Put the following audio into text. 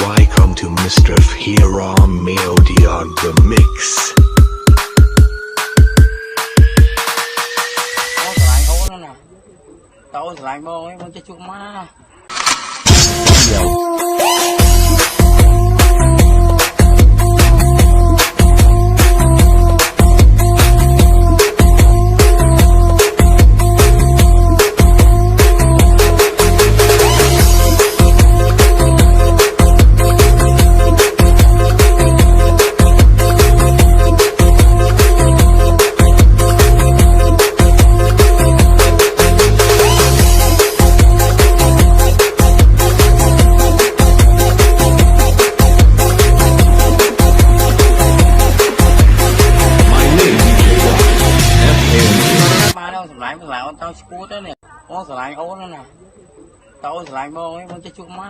Welcome to Mr. Hiram Melody on the mix. โตสลายโบยมันจะชุกมาสลายมันหลายเต้าสกูตเนี่ยโอ้สลายโอ้นั่นน่ะเต้าสลายโบยมันจะชุกมา